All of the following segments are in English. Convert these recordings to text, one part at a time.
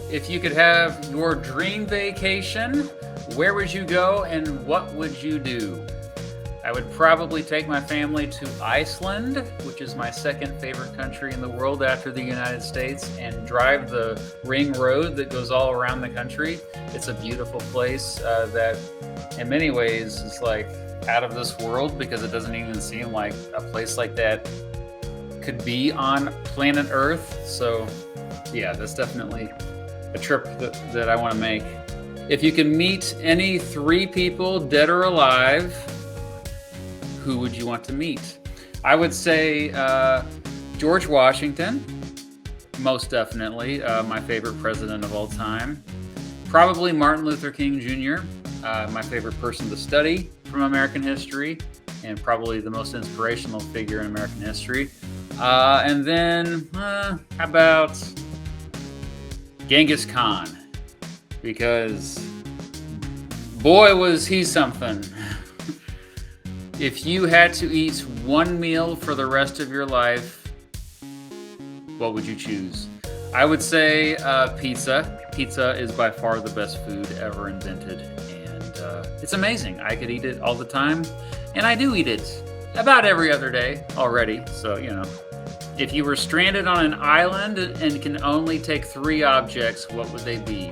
if you could have your dream vacation, where would you go and what would you do? I would probably take my family to Iceland, which is my second favorite country in the world after the United States, and drive the ring road that goes all around the country. It's a beautiful place that in many ways is like out of this world, because it doesn't even seem like a place like that could be on planet Earth. So yeah, that's definitely a trip that I want to make. If you can meet any three people, dead or alive, who would you want to meet? I would say George Washington, most definitely, my favorite president of all time. Probably Martin Luther King Jr., my favorite person to study from American history, and probably the most inspirational figure in American history. And then, how about Genghis Khan? Because boy, was he something. If you had to eat one meal for the rest of your life, what would you choose? I would say pizza. Pizza is by far the best food ever invented, and it's amazing. I could eat it all the time, and I do eat it about every other day already. So, if you were stranded on an island and can only take three objects, what would they be?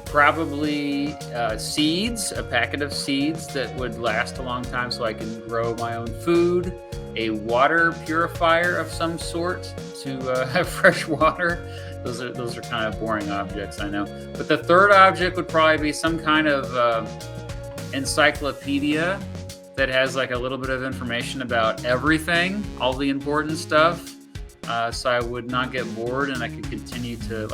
Probably seeds, a packet of seeds that would last a long time so I can grow my own food, a water purifier of some sort to have fresh water. Those are kind of boring objects, I know. But the third object would probably be some kind of encyclopedia that has like a little bit of information about everything, all the important stuff, so I would not get bored and I could continue to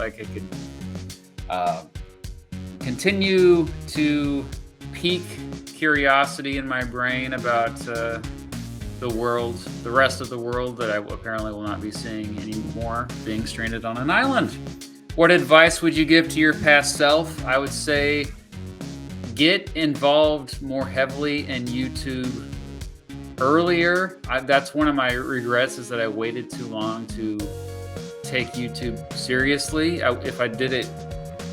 continue to pique curiosity in my brain about the world, the rest of the world that I apparently will not be seeing anymore, being stranded on an island. What advice would you give to your past self? I would say get involved more heavily in YouTube earlier. That's one of my regrets, is that I waited too long to take YouTube seriously. If I did it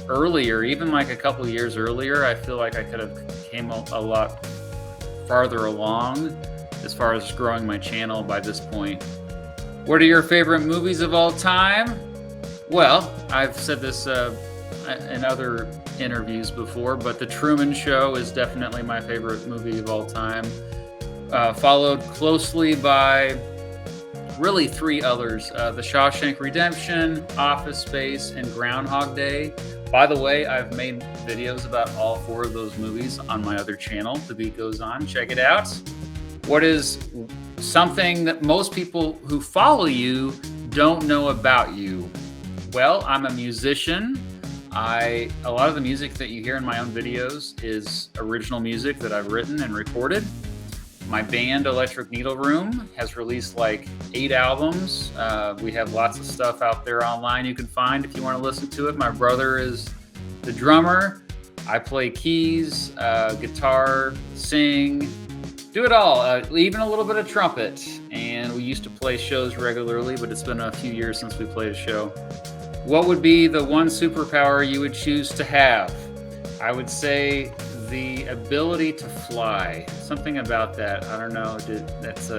earlier, even like a couple years earlier, I feel like I could have came a lot farther along as far as growing my channel by this point. What are your favorite movies of all time? Well, I've said this in other interviews before, but The Truman Show is definitely my favorite movie of all time, followed closely by really three others: The Shawshank Redemption, Office Space, and Groundhog Day. By the way, I've made videos about all four of those movies on my other channel, The Beat Goes On. Check it out. What is something that most people who follow you don't know about you? Well, I'm a musician. A lot of the music that you hear in my own videos is original music that I've written and recorded. My band, Electric Needle Room, has released like 8 albums. We have lots of stuff out there online you can find if you want to listen to it. My brother is the drummer. I play keys, guitar, sing, do it all, even a little bit of trumpet. And we used to play shows regularly, but it's been a few years since we played a show. What would be the one superpower you would choose to have? I would say the ability to fly. Something about that. I don't know. That's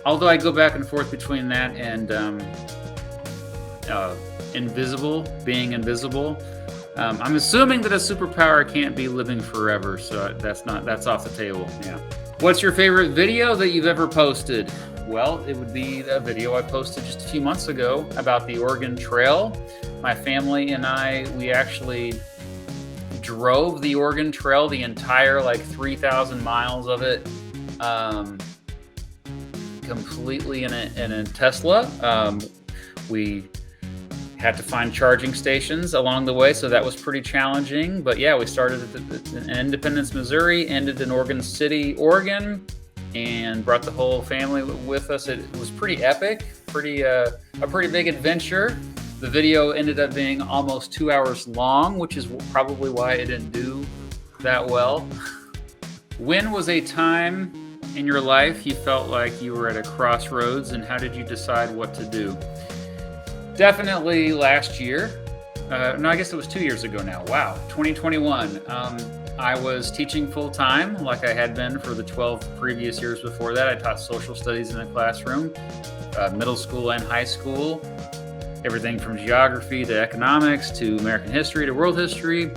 although I go back and forth between that and being invisible. I'm assuming that a superpower can't be living forever, so that's off the table. Yeah. What's your favorite video that you've ever posted? Well, it would be a video I posted just a few months ago about the Oregon Trail. My family and we actually drove the Oregon Trail, the entire 3,000 miles of it, completely in a Tesla. We had to find charging stations along the way, so that was pretty challenging. But yeah, we started in Independence, Missouri, ended in Oregon City, Oregon, and brought the whole family with us. It was pretty epic, a pretty big adventure. The video ended up being almost 2 hours long, which is probably why it didn't do that well. When was a time in your life you felt like you were at a crossroads, and how did you decide what to do? Definitely last year. No, I guess it was 2 years ago now. Wow, 2021. I was teaching full time, like I had been for the 12 previous years before that. I taught social studies in a classroom, middle school and high school, everything from geography to economics to American history to world history.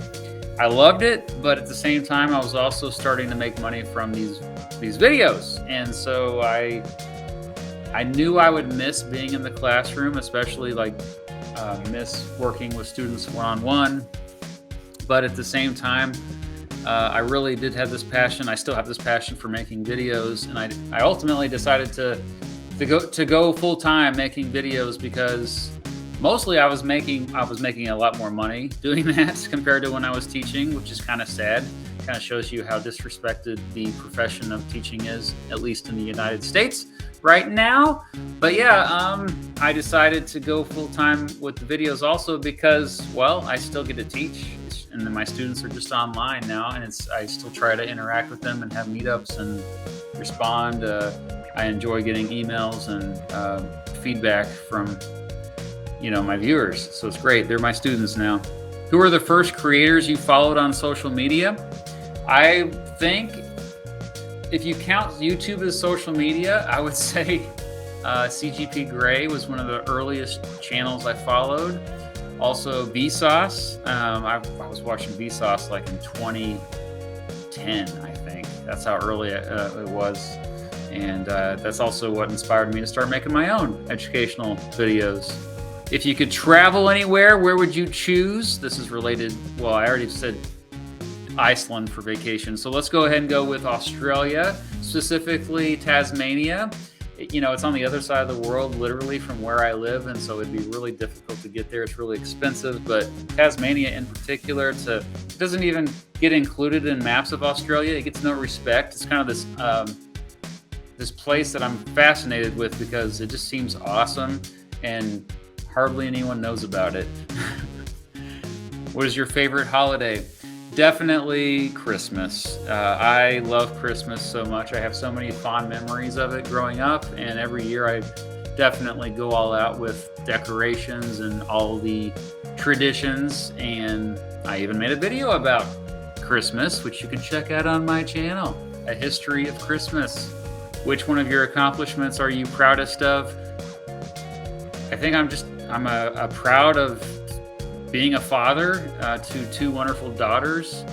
I loved it, but at the same time, I was also starting to make money from these videos, and so I knew I would miss being in the classroom, especially like miss working with students one on one. But at the same time, I really did have this passion. I still have this passion for making videos, and I ultimately decided to go full time making videos because mostly I was making a lot more money doing that compared to when I was teaching, which is kind of sad. Kind of shows you how disrespected the profession of teaching is, at least in the United States right now. But yeah, I decided to go full time with the videos also because, well, I still get to teach, and then my students are just online now, and I still try to interact with them and have meetups and respond. I enjoy getting emails and feedback from my viewers, so it's great. They're my students now. Who are the first creators you followed on social media? I think if you count YouTube as social media, I would say CGP Grey was one of the earliest channels I followed. Also Vsauce. I was watching Vsauce like in 2010, I think. That's how early it was. And that's also what inspired me to start making my own educational videos. If you could travel anywhere, where would you choose? This is related, well, I already said Iceland for vacation. So let's go ahead and go with Australia, specifically Tasmania. It's on the other side of the world, literally from where I live, and so it'd be really difficult to get there. It's really expensive, but Tasmania in particular, it doesn't even get included in maps of Australia. It gets no respect. It's kind of this place that I'm fascinated with because it just seems awesome, and hardly anyone knows about it. What is your favorite holiday? Definitely Christmas. I love Christmas so much. I have so many fond memories of it growing up, and every year I definitely go all out with decorations and all the traditions, and I even made a video about Christmas, which you can check out on my channel, A History of Christmas. Which one of your accomplishments are you proudest of? I think I'm proud of being a father to two wonderful daughters.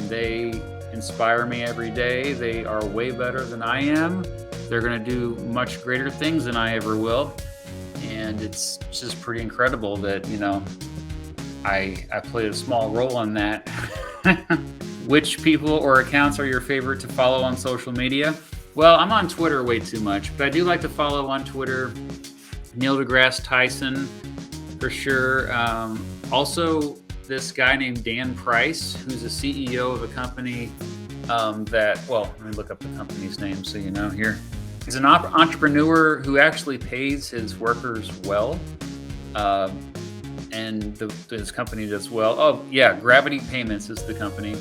They inspire me every day. They are way better than I am. They're going to do much greater things than I ever will. And it's just pretty incredible that, I played a small role in that. Which people or accounts are your favorite to follow on social media? Well, I'm on Twitter way too much, but I do like to follow on Twitter Neil deGrasse Tyson, for sure. Also, this guy named Dan Price, who's a CEO of a company let me look up the company's name so you know here. He's an entrepreneur who actually pays his workers well, and his company does well. Oh, yeah, Gravity Payments is the company.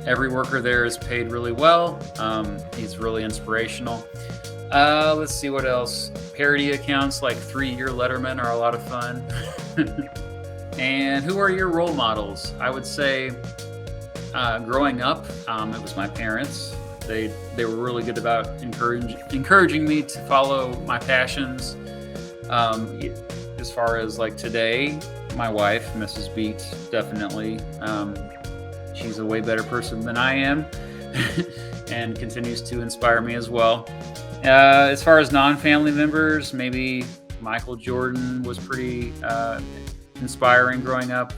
Every worker there is paid really well. He's really inspirational. Let's see what else. Parody accounts like 3-Year Letterman are a lot of fun. And who are your role models? I would say growing up, it was my parents. They were really good about encouraging me to follow my passions. As far as like today, my wife, Mrs. Beat, definitely. She's a way better person than I am and continues to inspire me as well. As far as non-family members, maybe Michael Jordan was pretty inspiring growing up.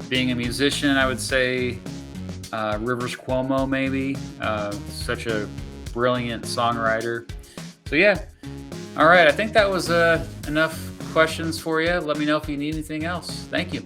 Being a musician, I would say Rivers Cuomo, maybe. Such a brilliant songwriter. So yeah. All right, I think that was enough questions for you. Let me know if you need anything else. Thank you.